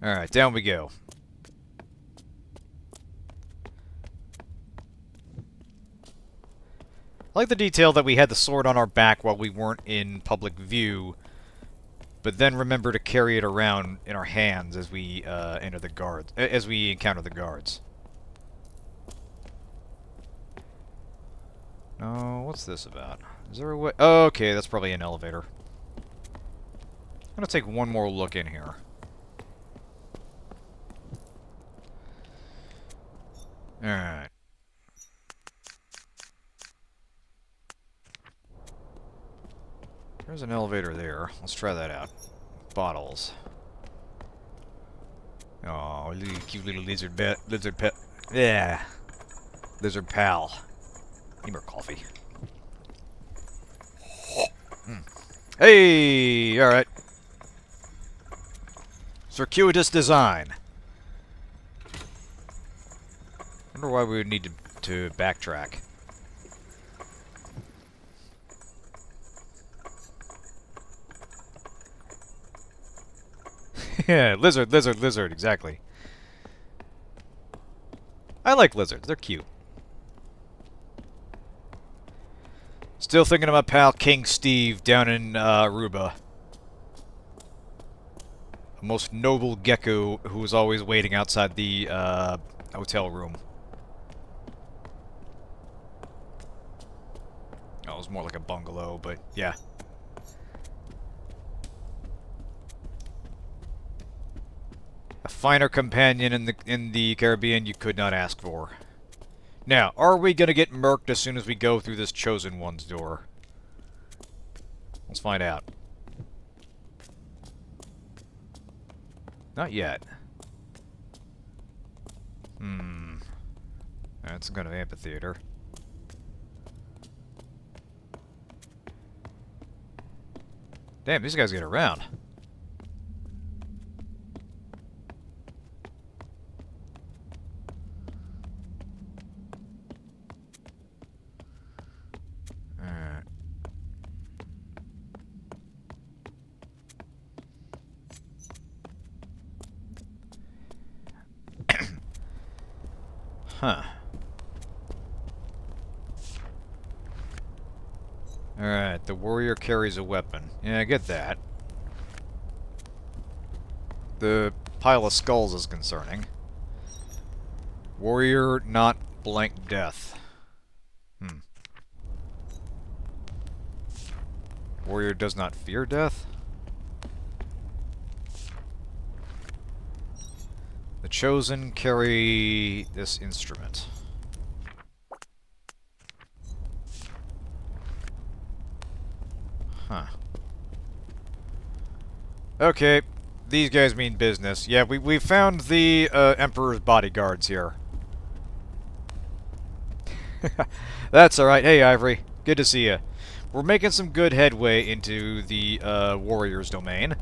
Alright, down we go. I like the detail that we had the sword on our back while we weren't in public view, but then remember to carry it around in our hands as we enter the guards, as we encounter the guards. Oh, what's this about? Is there a way? Oh, okay, that's probably an elevator. I'm gonna take one more look in here. Alright. There's an elevator there. Let's try that out. Bottles. Oh, cute little lizard pet. Yeah. Lizard pal. Need more coffee. Hey! Alright. Circuitous design. Wonder why we would need to backtrack. Yeah, lizard, exactly. I like lizards, they're cute. Still thinking of my pal King Steve down in Aruba. A most noble gecko who was always waiting outside the hotel room. Oh, it was more like a bungalow, but yeah. A finer companion in the Caribbean you could not ask for. Now, are we gonna get murked as soon as we go through this Chosen One's door? Let's find out. Not yet. That's some kind of amphitheater. Damn, these guys get around. Alright. Huh. Alright, the warrior carries a weapon. Yeah, I get that. The pile of skulls is concerning. Warrior, not blank death. Warrior does not fear death? The Chosen carry this instrument. Huh. Okay, these guys mean business. Yeah, we found the Emperor's bodyguards here. That's alright. Hey, Ivory. Good to see you. We're making some good headway into the Warrior's domain.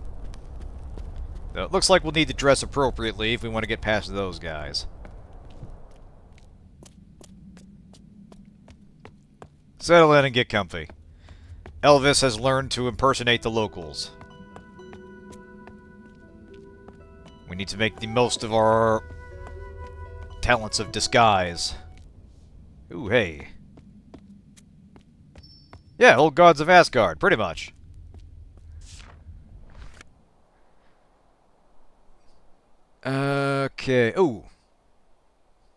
It looks like we'll need to dress appropriately if we want to get past those guys. Settle in and get comfy. Elvis has learned to impersonate the locals. We need to make the most of our talents of disguise. Ooh, hey. Yeah, old gods of Asgard, pretty much. Okay. Ooh.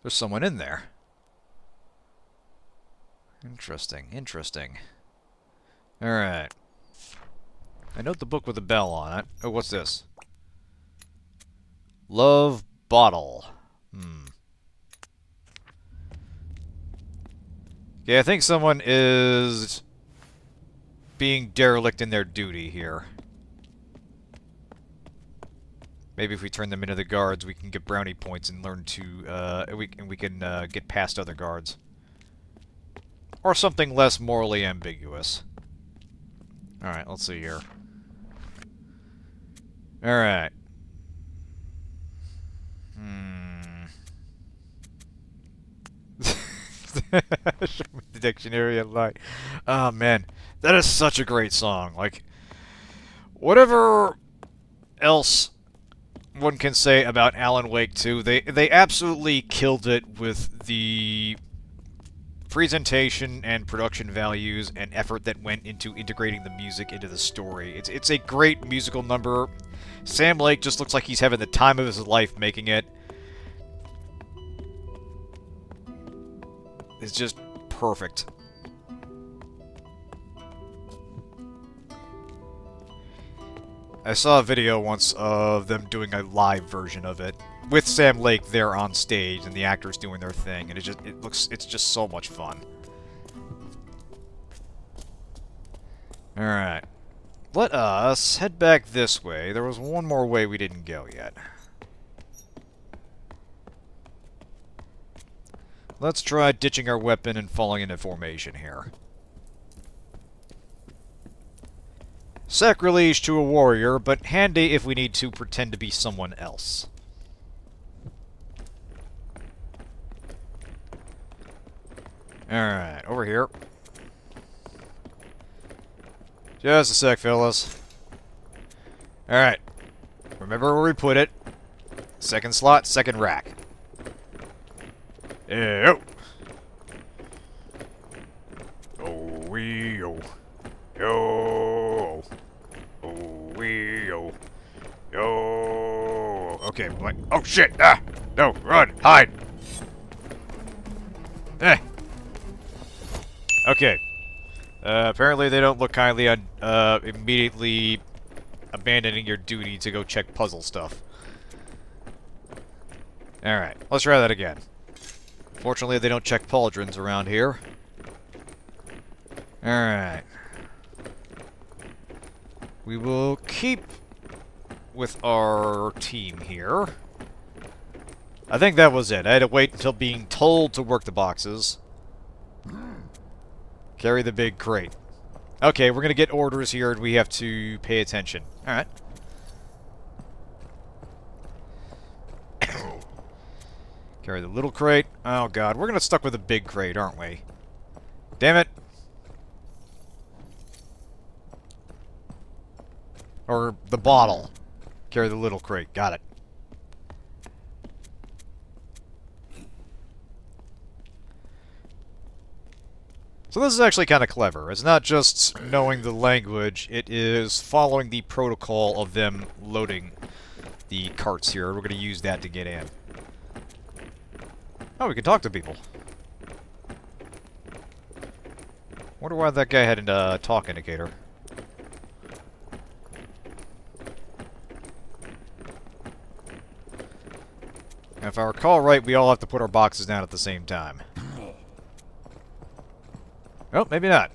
There's someone in there. Interesting, interesting. Alright. I note the book with a bell on it. Oh, what's this? Love Bottle. Yeah, I think someone is being derelict in their duty here. Maybe if we turn them into the guards, we can get brownie points and learn to, we can get past other guards. Or something less morally ambiguous. Alright, let's see here. Alright. Show me the dictionary of light. Oh, man. That is such a great song. Like, whatever else one can say about Alan Wake 2. They absolutely killed it with the presentation and production values and effort that went into integrating the music into the story. It's a great musical number. Sam Lake just looks like he's having the time of his life making it. It's just perfect. I saw a video once of them doing a live version of it with Sam Lake there on stage and the actors doing their thing, and it's just so much fun. All right. Let us head back this way. There was one more way we didn't go yet. Let's try ditching our weapon and falling into formation here. Sacrilege to a warrior, but handy if we need to pretend to be someone else. Alright, over here. Just a sec, fellas. Alright. Remember where we put it. Second slot, second rack. Yo! Oh, wee, yo. Yo! Oh, wee, yo. Yo! Okay, what? Oh, shit! Ah! No, run! Hide! Eh! Okay. Apparently they don't look kindly on, immediately abandoning your duty to go check puzzle stuff. Alright, let's try that again. Fortunately, they don't check pauldrons around here. Alright. We will keep with our team here. I think that was it. I had to wait until being told to work the boxes. Carry the big crate. Okay, we're gonna get orders here and we have to pay attention. Alright. Carry the little crate. Oh god, we're gonna stuck with the big crate, aren't we? Damn it. Or the bottle. Carry the little crate. Got it. So this is actually kind of clever. It's not just knowing the language, it is following the protocol of them loading the carts here. We're going to use that to get in. Oh, we can talk to people. Wonder why that guy had a talk indicator. And if I recall right, we all have to put our boxes down at the same time. Oh, maybe not.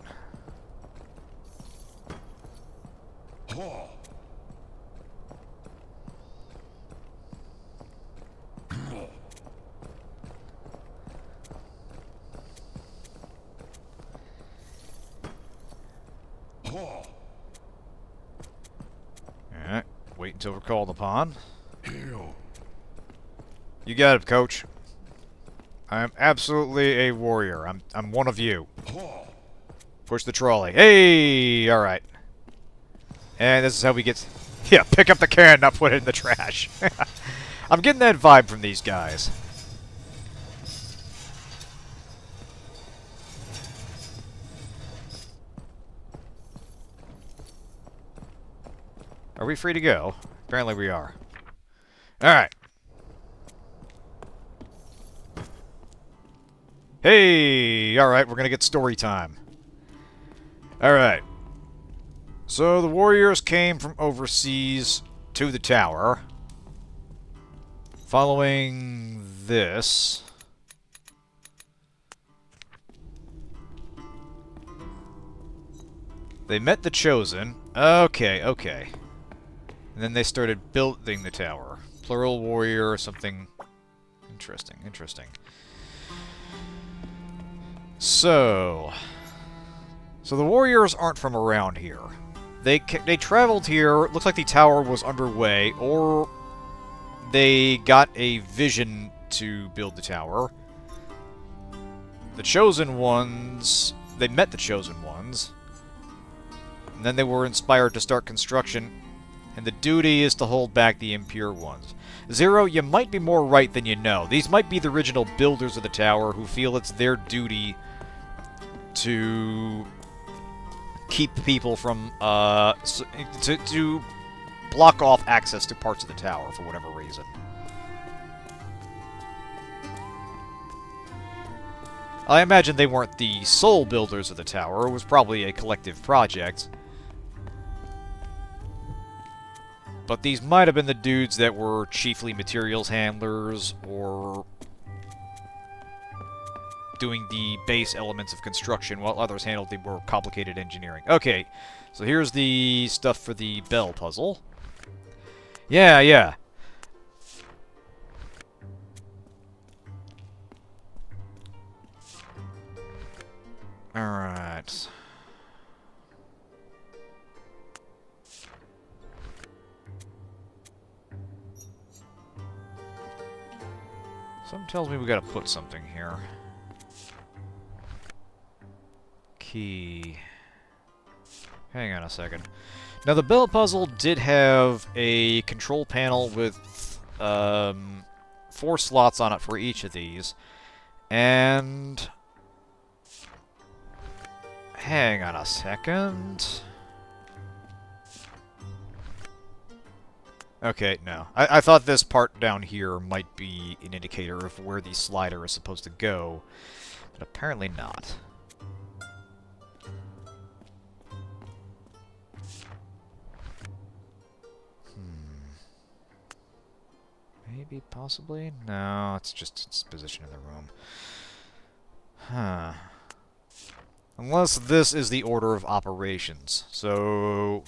Alright, wait until we're called upon. You got it, coach. I am absolutely a warrior. I'm one of you. Push the trolley. Hey! Alright. And this is how we get... Yeah, pick up the can, not put it in the trash. I'm getting that vibe from these guys. Are we free to go? Apparently we are. Alright. Hey! Alright, we're gonna get story time. Alright. So the warriors came from overseas to the tower. Following this... They met the Chosen. Okay, okay. And then they started building the tower. Plural warrior or something... Interesting, interesting. So the warriors aren't from around here. They traveled here. Looks like the tower was underway, or they got a vision to build the tower. The Chosen Ones... They met the Chosen Ones. And then they were inspired to start construction. and the duty is to hold back the impure ones. Zero, you might be more right than you know. These might be the original builders of the tower who feel it's their duty to keep people from, to block off access to parts of the tower for whatever reason. I imagine they weren't the sole builders of the tower. It was probably a collective project. But these might have been the dudes that were chiefly materials handlers, or doing the base elements of construction, while others handled the more complicated engineering. Okay, so here's the stuff for the bell puzzle. Yeah. Alright. Something tells me we gotta put something here. Key. Hang on a second. Now, the bell puzzle did have a control panel with 4 slots on it for each of these. And... hang on a second. Okay, no. I thought this part down here might be an indicator of where the slider is supposed to go, but apparently not. Maybe, possibly? No, it's just its position in the room. Huh. Unless this is the order of operations. So,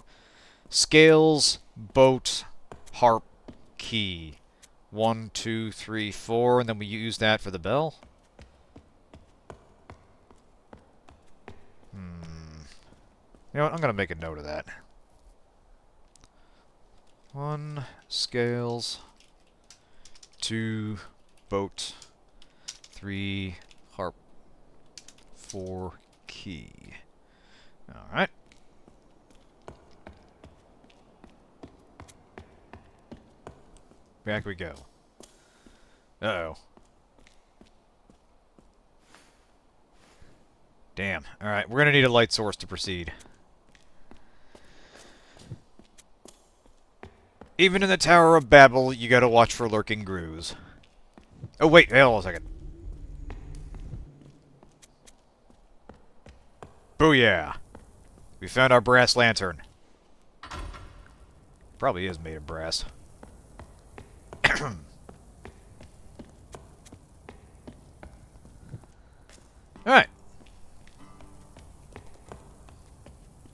scales, boat, harp, key. 1, 2, 3, 4, and then we use that for the bell? You know what, I'm gonna make a note of that. 1, scales, 2, boat, 3, harp, 4, key. Alright. Back we go. Uh-oh. Damn. Alright, we're gonna need a light source to proceed. Even in the Tower of Babel, you gotta watch for lurking grooves. Oh, wait, hold on a second. Booyah! We found our brass lantern. Probably is made of brass. Alright.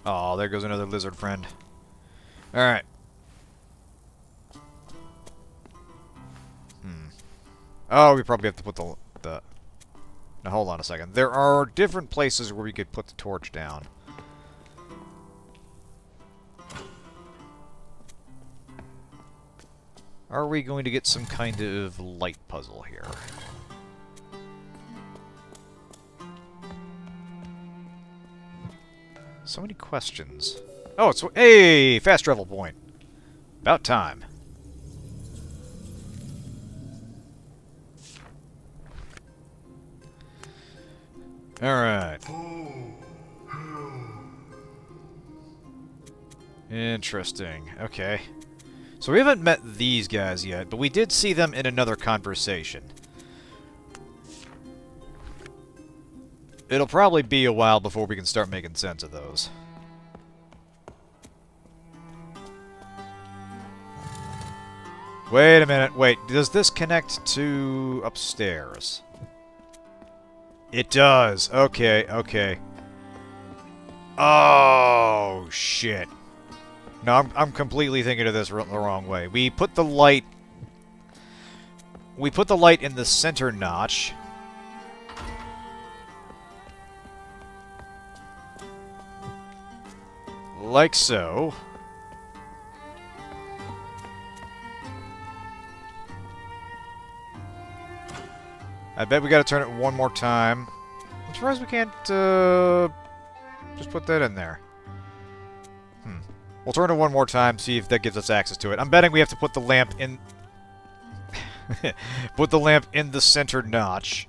Oh, there goes another lizard friend. Alright. Oh, we probably have to put the... Now, hold on a second. There are different places where we could put the torch down. Are we going to get some kind of light puzzle here? So many questions. Oh, it's... Hey! Fast travel point. About time. Alright. Interesting. Okay. So we haven't met these guys yet, but we did see them in another conversation. It'll probably be a while before we can start making sense of those. Wait a minute. Wait, does this connect to upstairs? It does. Okay, okay. Oh, shit. No, I'm completely thinking of this the wrong way. We put the light... We put the light in the center notch. Like so. I bet we gotta turn it one more time. I'm surprised we can't, just put that in there. We'll turn it one more time, see if that gives us access to it. I'm betting we have to put the lamp in... put the lamp in the center notch.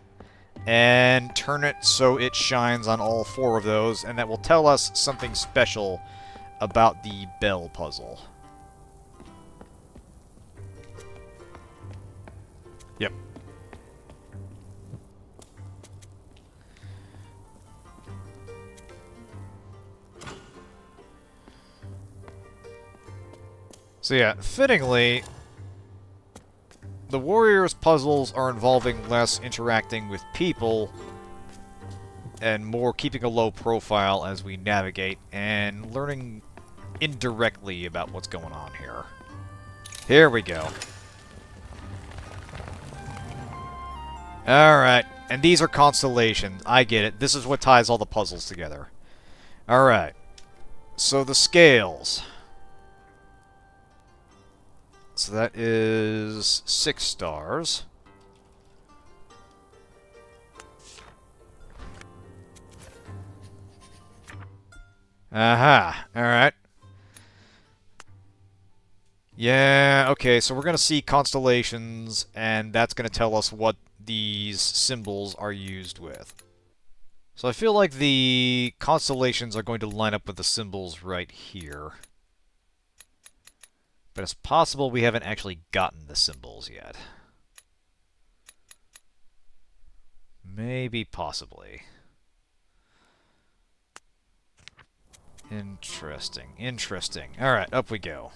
And turn it so it shines on all 4 of those, and that will tell us something special about the bell puzzle. Yep. So yeah, fittingly, the warriors' puzzles are involving less interacting with people and more keeping a low profile as we navigate and learning indirectly about what's going on here. Here we go. Alright, and these are constellations. I get it. This is what ties all the puzzles together. Alright. So the scales. So that is 6 stars. Aha. Alright. Yeah, okay, so we're going to see constellations, and that's going to tell us what these symbols are used with. So I feel like the constellations are going to line up with the symbols right here. But it's possible we haven't actually gotten the symbols yet. Maybe, possibly. Interesting, interesting. Alright, up we go.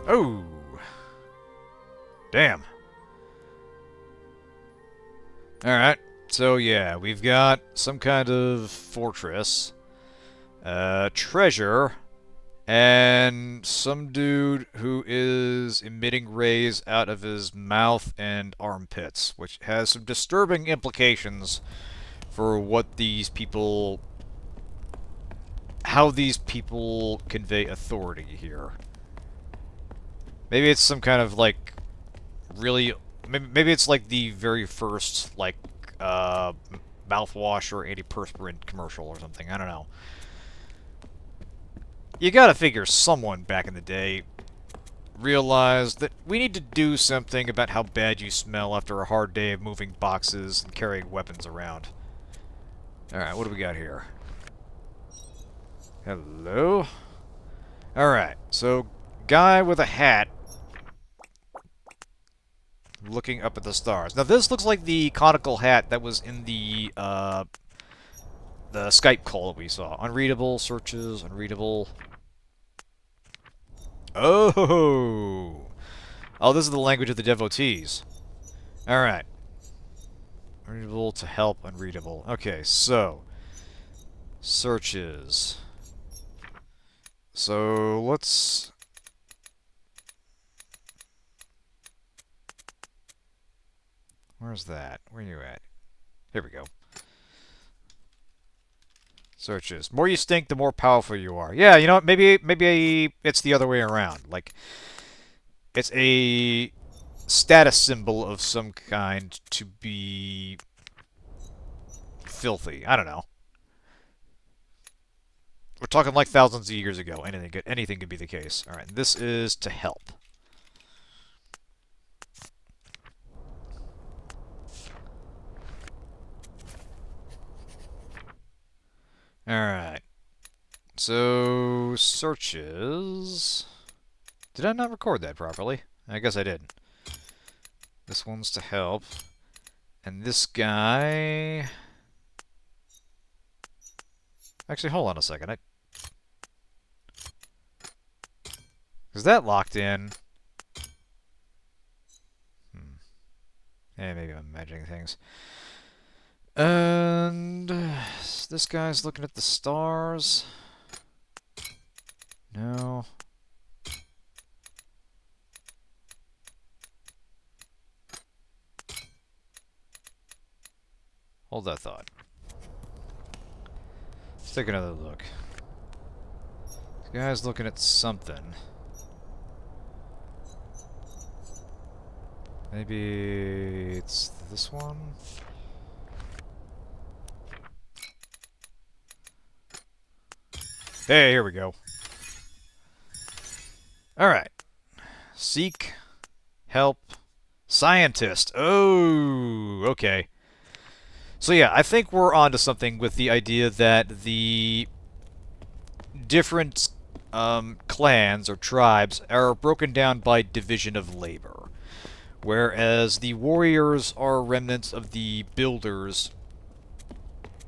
Oh! Damn. Alright, so yeah, we've got some kind of fortress. Treasure, and some dude who is emitting rays out of his mouth and armpits, which has some disturbing implications for what these people... how these people convey authority here. Maybe it's some kind of, like, really... maybe it's like the very first, like, mouthwash or antiperspirant commercial or something, I don't know. You gotta figure someone back in the day realized that we need to do something about how bad you smell after a hard day of moving boxes and carrying weapons around. Alright, what do we got here? Hello? Alright, so guy with a hat looking up at the stars. Now this looks like the conical hat that was in the Skype call that we saw. Unreadable, searches, unreadable. Oh! Oh, this is the language of the devotees. Alright. Unreadable to help, unreadable. Okay, so... searches. So, let's... where's that? Where are you at? Here we go. Searches. More you stink, the more powerful you are. Yeah, you know what? Maybe it's the other way around. Like, it's a status symbol of some kind to be filthy. I don't know. We're talking like thousands of years ago. Anything could be the case. All right, this is to help. All right. So, searches... did I not record that properly? I guess I didn't. This one's to help. And this guy... actually, hold on a second. Is that locked in? Maybe I'm imagining things. And... this guy's looking at the stars. No. Hold that thought. Let's take another look. This guy's looking at something. Maybe it's this one? Hey, here we go. Alright. Seek, help, scientist. Oh, okay. So yeah, I think we're onto something with the idea that the different clans or tribes are broken down by division of labor. Whereas the warriors are remnants of the builders,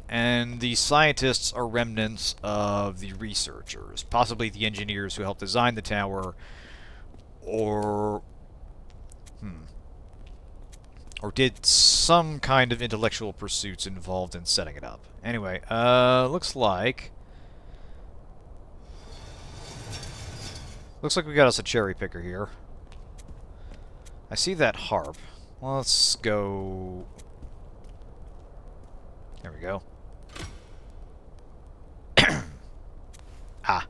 and the scientists are remnants of the researchers, possibly the engineers who helped design the tower, or or did some kind of intellectual pursuits involved in setting it up. Anyway, looks like we got us a cherry picker here. I see that harp. Let's go. There we go. Ah,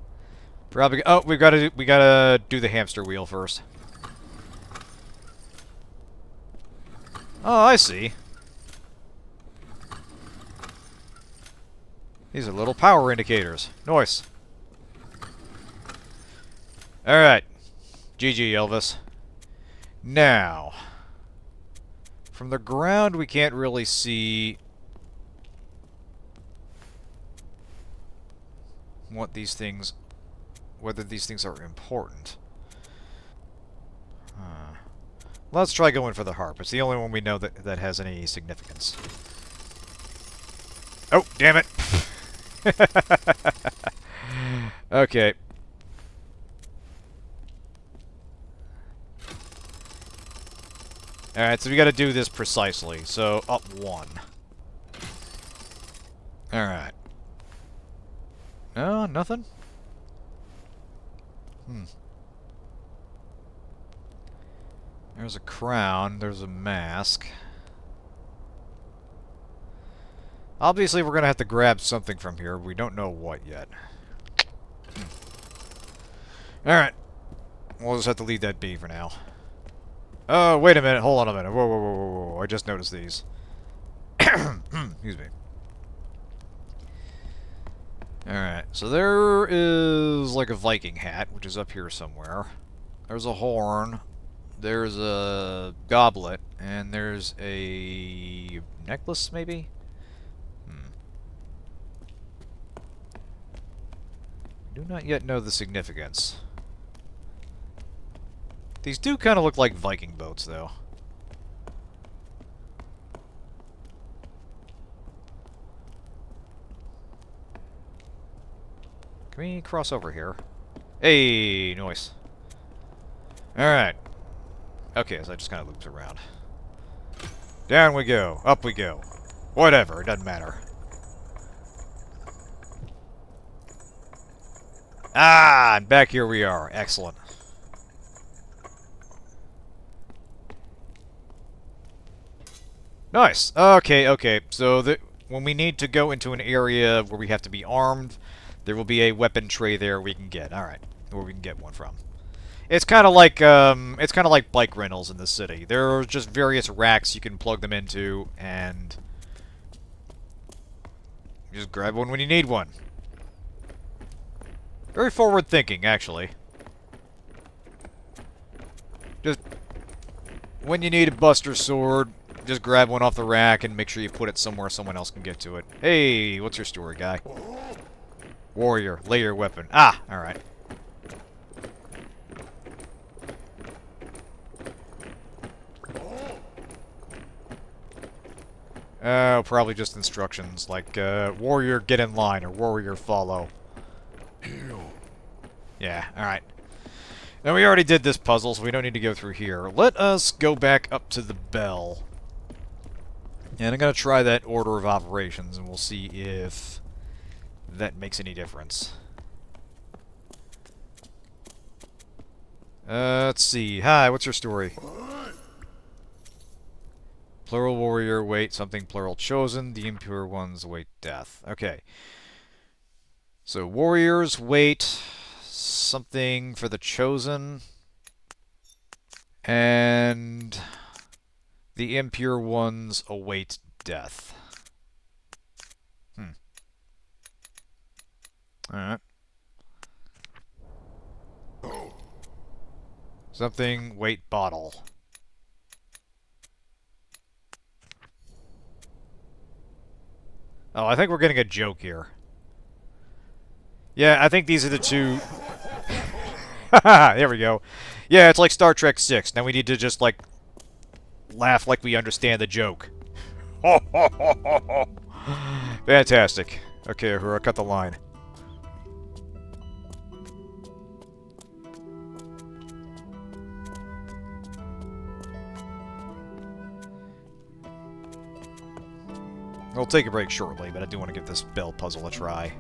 probably. Oh, we gotta do the hamster wheel first. Oh, I see. These are little power indicators. Nice. Alright. GG, Elvis. Now, from the ground we can't really see what these things, whether these things are important. Let's try going for the harp. It's the only one we know that has any significance. Oh, damn it! Okay. Alright, so we gotta do this precisely. So, up one. Alright. No, nothing? There's a crown, there's a mask. Obviously, we're gonna have to grab something from here. We don't know what yet. Alright. We'll just have to leave that be for now. Oh, wait a minute. Hold on a minute. Whoa, whoa, whoa, whoa, whoa. I just noticed these. Excuse me. Alright, so there is like a Viking hat, which is up here somewhere. There's a horn. There's a goblet. And there's a necklace, maybe? Do not yet know the significance. These do kind of look like Viking boats, though. Can we cross over here? Hey, noise. Alright. Okay, so I just kind of looped around. Down we go. Up we go. Whatever, it doesn't matter. Ah, and back here we are. Excellent. Nice. Okay, okay. So when we need to go into an area where we have to be armed, there will be a weapon tray there we can get. All right, where we can get one from. It's kind of like bike rentals in the city. There are just various racks you can plug them into, and you just grab one when you need one. Very forward thinking, actually. Just when you need a Buster Sword, just grab one off the rack and make sure you put it somewhere someone else can get to it. Hey, what's your story, guy? Warrior, lay your weapon. Ah, alright. Oh, probably just instructions, like, warrior get in line, or warrior follow. Yeah, alright. Now, we already did this puzzle, so we don't need to go through here. Let us go back up to the bell. And I'm going to try that order of operations, and we'll see if that makes any difference. Let's see. Hi, what's your story? Plural warrior, wait, something plural chosen. The impure ones wait death. Okay. So warriors wait something for the chosen. And the impure ones await death. Alright. Something, weight, bottle. Oh, I think we're getting a joke here. Yeah, I think these are the two... There we go. Yeah, it's like Star Trek 6. Now we need to just, like, laugh like we understand the joke. Fantastic. Okay, Uhura, cut the line. We'll take a break shortly, but I do want to give this bell puzzle a try.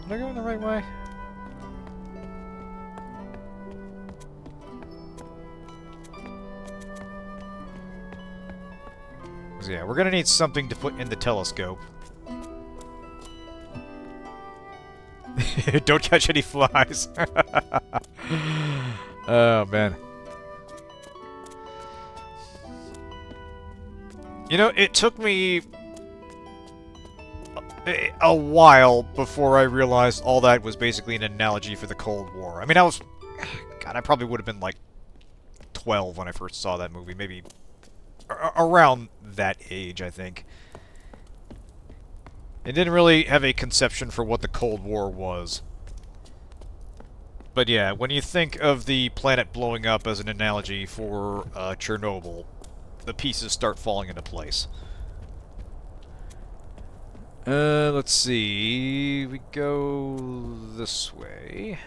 Am I going the right way? So yeah, we're gonna need something to put in the telescope. Don't catch any flies. Oh, man. You know, it took me a while before I realized all that was basically an analogy for the Cold War. I mean, God, I probably would have been like 12 when I first saw that movie. Maybe around that age, I think. I didn't really have a conception for what the Cold War was. But yeah, when you think of the planet blowing up as an analogy for Chernobyl, the pieces start falling into place. Let's see. We go this way.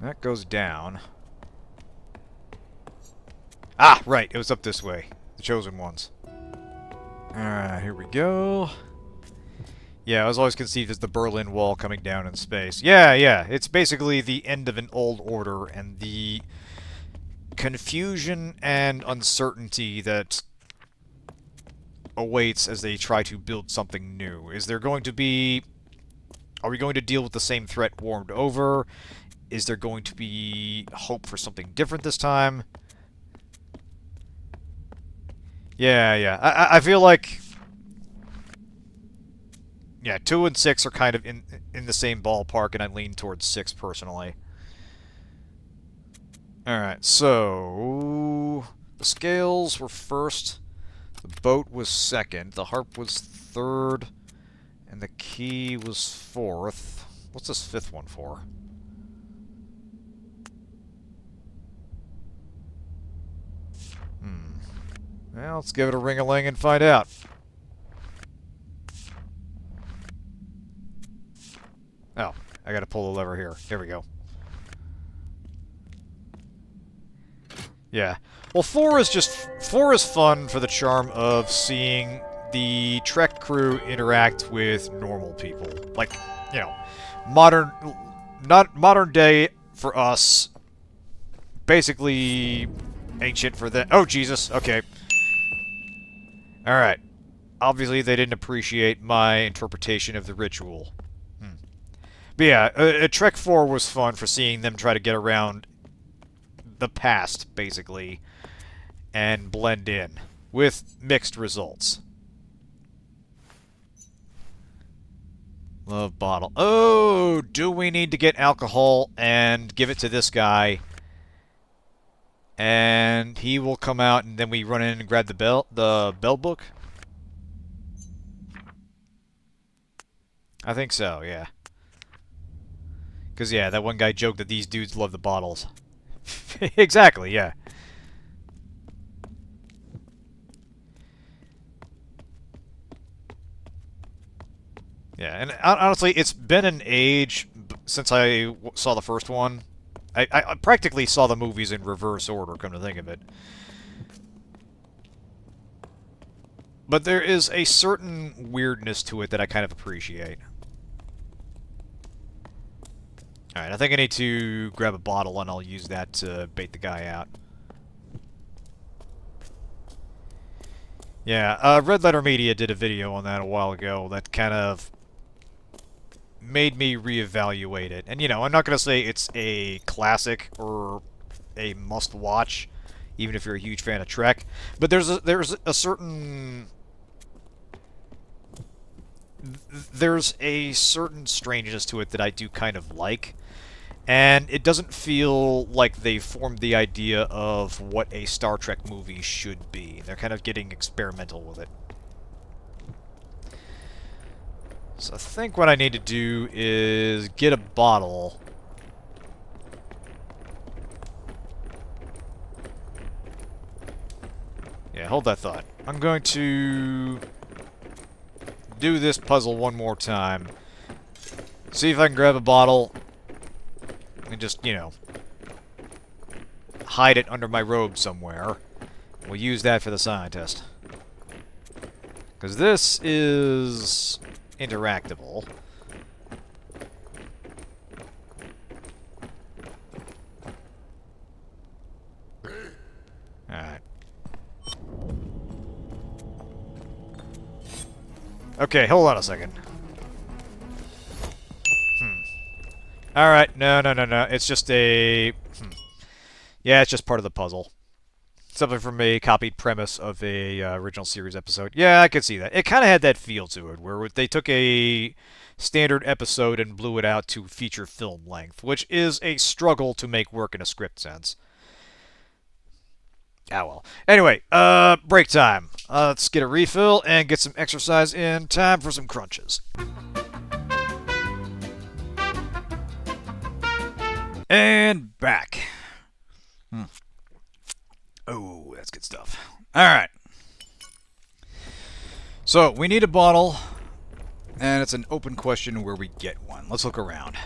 That goes down. Ah, right. It was up this way. The Chosen Ones. Alright, here we go. Yeah, I was always conceived as the Berlin Wall coming down in space. Yeah. It's basically the end of an old order and the confusion and uncertainty that awaits as they try to build something new. Is there going to be... Are we going to deal with the same threat warmed over? Is there going to be hope for something different this time? Yeah. I feel like... Yeah, 2 and 6 are kind of in the same ballpark, and I lean towards 6 personally. Alright, so... The scales were first, the boat was second, the harp was third, and the key was fourth. What's this fifth one for? Well, let's give it a ring-a-ling and find out. Oh, I gotta pull the lever here. Here we go. Yeah. Well, 4 is fun for the charm of seeing the Trek crew interact with normal people. Like, you know, not modern day for us, basically ancient for them. Oh, Jesus, okay. Alright. Obviously, they didn't appreciate my interpretation of the ritual. But yeah, Trek 4 was fun for seeing them try to get around the past, basically, and blend in, with mixed results. Love bottle. Oh, do we need to get alcohol and give it to this guy? And he will come out, and then we run in and grab the bell book? I think so, yeah. Because, yeah, that one guy joked that these dudes love the bottles. Exactly, yeah. Yeah, and honestly, it's been an age since I saw the first one. I practically saw the movies in reverse order, come to think of it. But there is a certain weirdness to it that I kind of appreciate. Alright, I think I need to grab a bottle and I'll use that to bait the guy out. Yeah, Red Letter Media did a video on that a while ago that kind of made me reevaluate it. And, you know, I'm not going to say it's a classic or a must-watch. even if you're a huge fan of Trek. But there's a certain strangeness to it that I do kind of like. And it doesn't feel like they formed the idea of what a Star Trek movie should be. They're kind of getting experimental with it. So I think what I need to do is get a bottle. Yeah, hold that thought. I'm going to do this puzzle one more time. See if I can grab a bottle and just, you know, hide it under my robe somewhere. We'll use that for the scientist. Because this is interactable. Alright. Okay, hold on a second. Alright, no. It's just a... Yeah, it's just part of the puzzle. Something from a copied premise of a original series episode. Yeah, I could see that. It kind of had that feel to it, where they took a standard episode and blew it out to feature film length, which is a struggle to make work in a script sense. Ah, well. Anyway, break time. Let's get a refill and get some exercise in. Time for some crunches. And back. Oh, that's good stuff. Alright. So, we need a bottle, and it's an open question where we get one. Let's look around.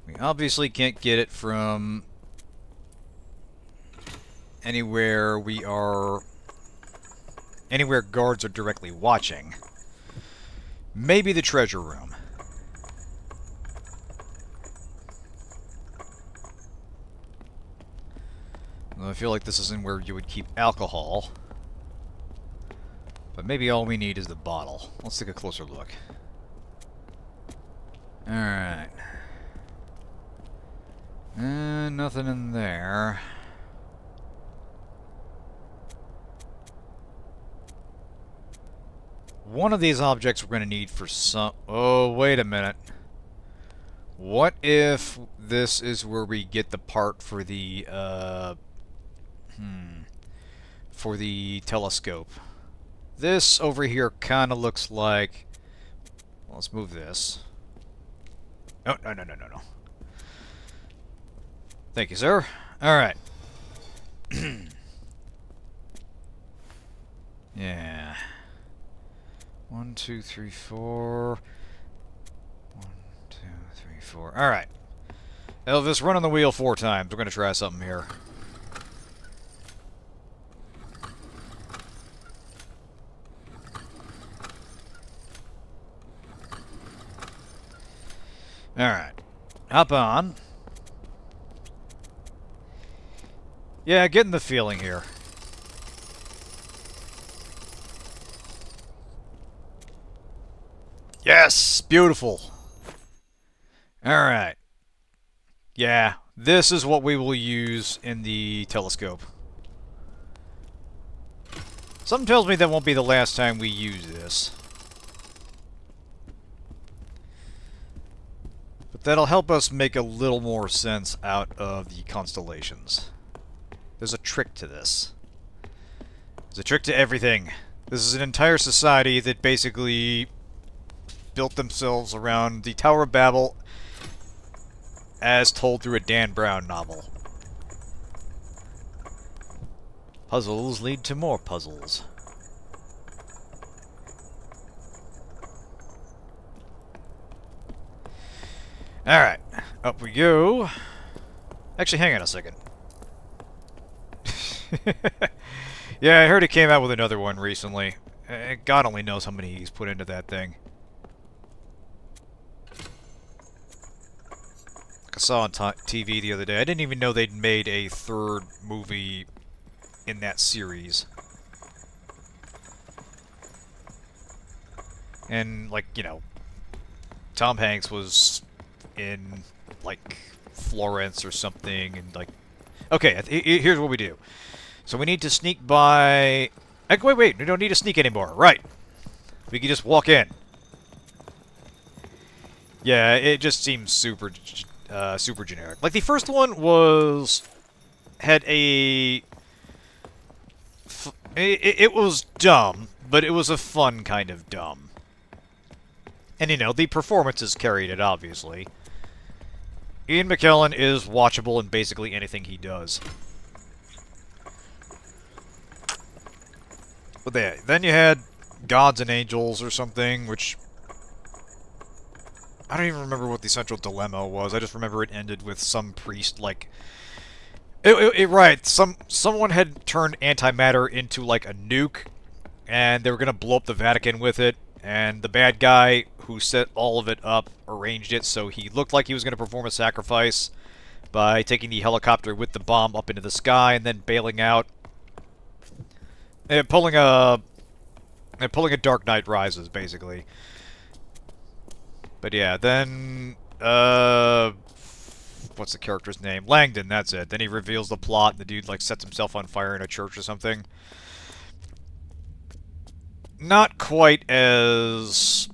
We obviously can't get it from anywhere guards are directly watching. Maybe the treasure room. I feel like this isn't where you would keep alcohol. But maybe all we need is the bottle. Let's take a closer look. Alright. Nothing in there. One of these objects we're going to need for some... Oh, wait a minute. What if this is where we get the part for the, for the telescope? This over here kind of looks like... Well, let's move this. Oh, no. Thank you, sir. Alright. Yeah. 1, 2, 3, 4. 1, 2, 3, 4. Alright. Elvis, run on the wheel 4 times. We're going to try something here. Alright. Hop on. Yeah, getting the feeling here. Yes! Beautiful. Alright. Yeah, this is what we will use in the telescope. Something tells me that won't be the last time we use this. But that'll help us make a little more sense out of the constellations. There's a trick to this. There's a trick to everything. This is an entire society that basically built themselves around the Tower of Babel as told through a Dan Brown novel. Puzzles lead to more puzzles. Alright, up we go. Actually, hang on a second. Yeah, I heard he came out with another one recently. God only knows how many he's put into that thing. Like I saw on TV the other day. I didn't even know they'd made a third movie in that series. And, like, you know, Tom Hanks was in, like, Florence or something, and like... Okay, here's what we do. So we need to sneak by... Wait, we don't need to sneak anymore. Right. We can just walk in. Yeah, it just seems super generic. Like, the first one was... had a... It was dumb, but it was a fun kind of dumb. And, you know, the performances carried it, obviously. Ian McKellen is watchable in basically anything he does. But then you had Gods and Angels or something, which... I don't even remember what the central dilemma was. I just remember it ended with some priest, like... Right, someone had turned antimatter into, like, a nuke, and they were gonna blow up the Vatican with it, and the bad guy who set all of it up arranged it so he looked like he was gonna perform a sacrifice by taking the helicopter with the bomb up into the sky and then bailing out. And pulling a Dark Knight Rises, basically. But yeah, then, what's the character's name? Langdon, that's it. Then he reveals the plot, and the dude, like, sets himself on fire in a church or something. Not quite as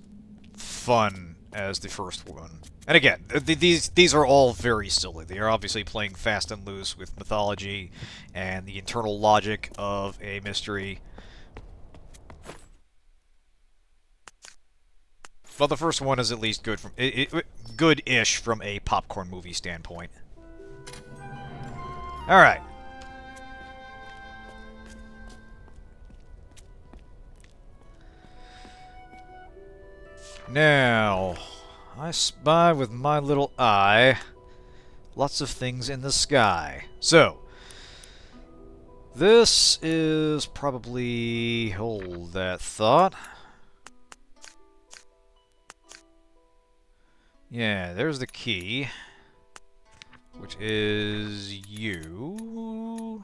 fun as the first one. And again, these are all very silly. They are obviously playing fast and loose with mythology and the internal logic of a mystery. But the first one is at least good from good-ish from a popcorn movie standpoint. All right. Now, I spy with my little eye lots of things in the sky. So, this is probably... hold that thought. Yeah, there's the key, which is you.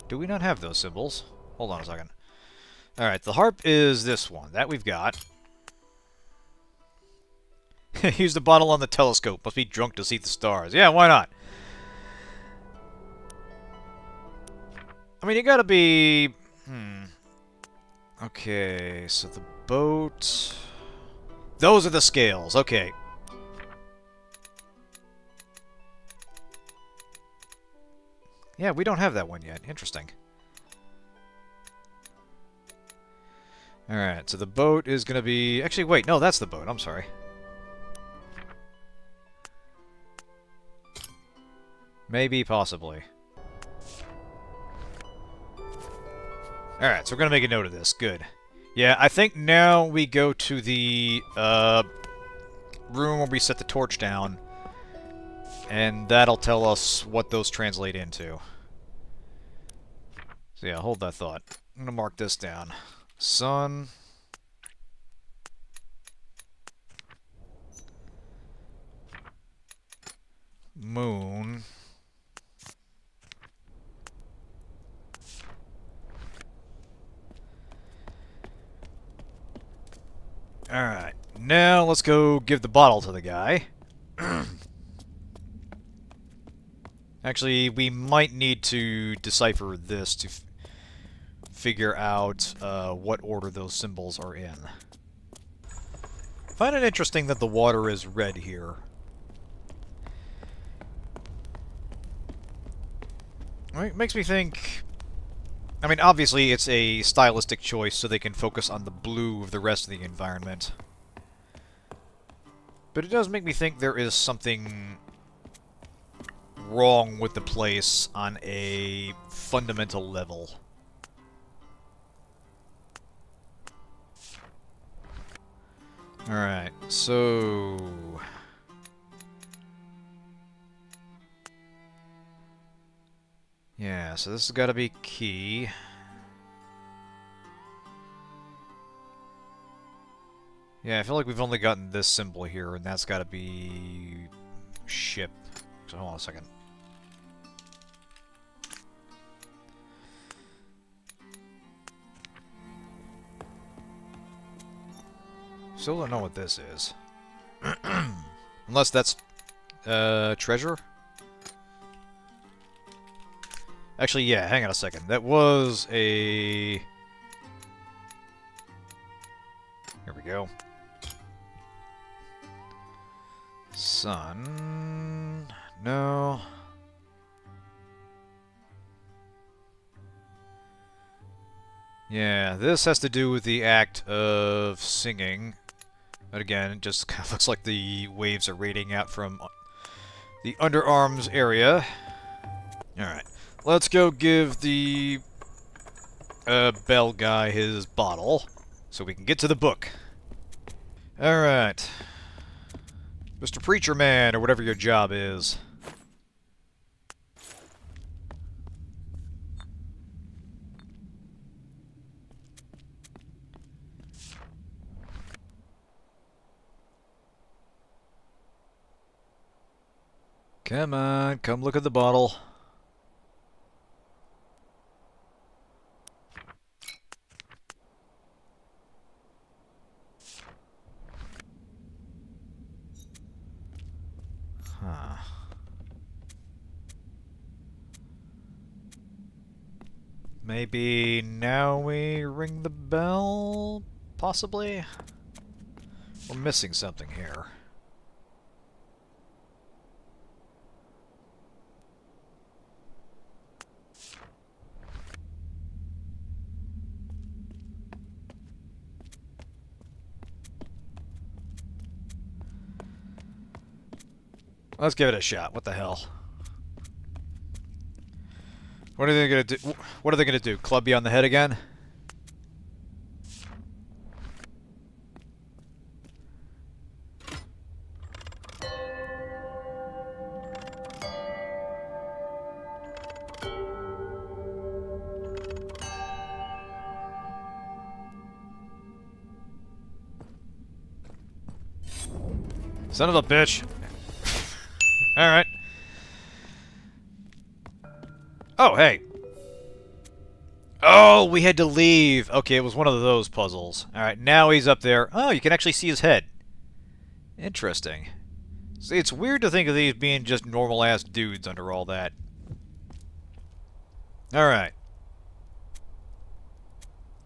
Do we not have those symbols? Hold on a second. Alright, the harp is this one. That we've got. Use the bottle on the telescope. Must be drunk to see the stars. Yeah, why not? I mean, you gotta be... Okay, so the boat... Those are the scales. Okay. Yeah, we don't have that one yet. Interesting. Alright, so the boat is gonna be... Actually, wait, no, that's the boat. I'm sorry. Maybe, possibly. Alright, so we're gonna make a note of this. Good. Yeah, I think now we go to the room where we set the torch down, and that'll tell us what those translate into. So yeah, hold that thought. I'm gonna mark this down. Sun. Moon. Alright, now let's go give the bottle to the guy. Actually, we might need to decipher this to figure out what order those symbols are in. I find it interesting that the water is red here. It makes me think... I mean, obviously it's a stylistic choice so they can focus on the blue of the rest of the environment. But it does make me think there is something wrong with the place on a fundamental level. Alright, so... Yeah, so this has got to be key. Yeah, I feel like we've only gotten this symbol here, and that's got to be... ship. So hold on a second. Still don't know what this is. Unless that's Treasure? Actually, yeah, hang on a second. That was a... Here we go. Sun... No... Yeah, this has to do with the act of singing. But again, it just kind of looks like the waves are radiating out from the underarms area. Alright, let's go give the bell guy his bottle so we can get to the book. Alright. Mr. Preacher Man, or whatever your job is. Come on, come look at the bottle. Huh. Maybe now we ring the bell? Possibly? We're missing something here. Let's give it a shot. What the hell? What are they gonna do? What are they gonna do? Club you on the head again? Son of a bitch. Alright. Oh, hey. Oh, we had to leave. Okay, it was one of those puzzles. Alright, now he's up there. Oh, you can actually see his head. Interesting. See, it's weird to think of these being just normal-ass dudes under all that. Alright.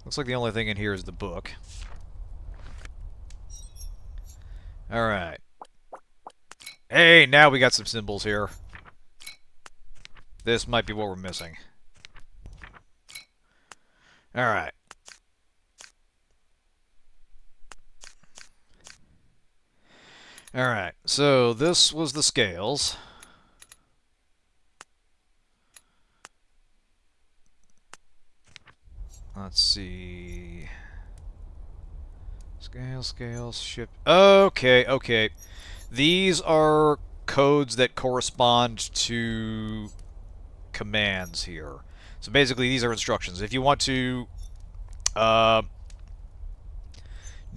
Looks like the only thing in here is the book. Alright. Hey, now we got some symbols here. This might be what we're missing. Alright. Alright, so this was the scales. Let's see... Scales, ship... Okay, okay. These are codes that correspond to commands here. So basically, these are instructions. If you want to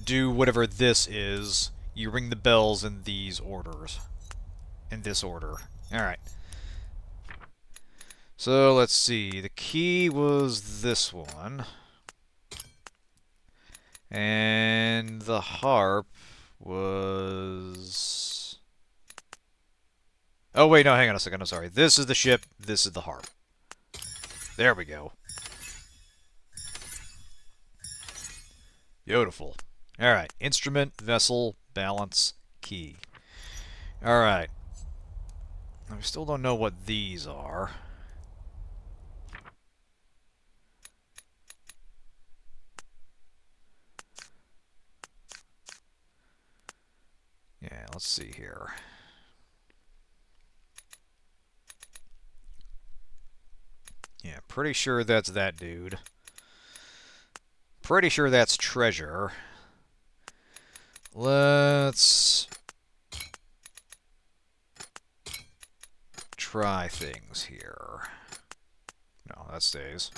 do whatever this is, you ring the bells in these orders. In this order. Alright. So, let's see. The key was this one. And the harp was... Oh, wait, no, hang on a second. I'm sorry. This is the ship. This is the harp. There we go. Beautiful. Alright. Instrument, vessel, balance, key. Alright. We still don't know what these are. Yeah, let's see here. Yeah, pretty sure that's that dude. Pretty sure that's treasure. Let's try things here. No, that stays.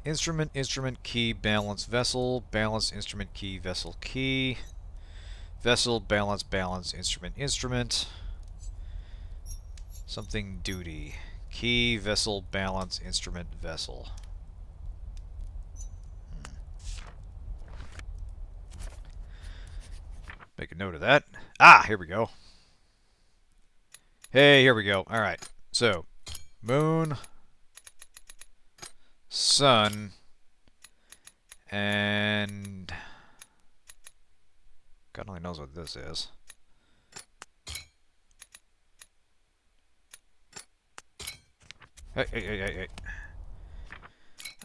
Instrument, instrument, key, balance, vessel, balance, instrument, key, vessel, key. Vessel, balance, balance, instrument, instrument. Something duty. Key, vessel, balance, instrument, vessel. Make a note of that. Ah, here we go. Hey, here we go. All right. So, moon, sun, and God only knows what this is. Hey, hey, hey, hey, hey.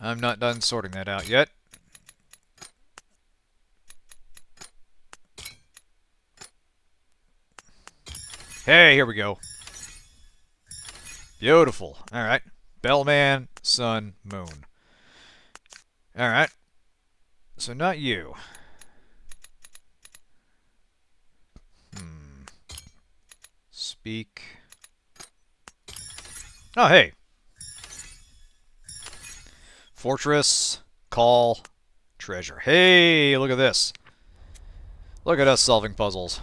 I'm not done sorting that out yet. Hey, here we go. Beautiful. All right. Bellman, sun, moon. All right. So not you. Speak. Oh, hey. Fortress, call, treasure. Hey, look at this. Look at us solving puzzles.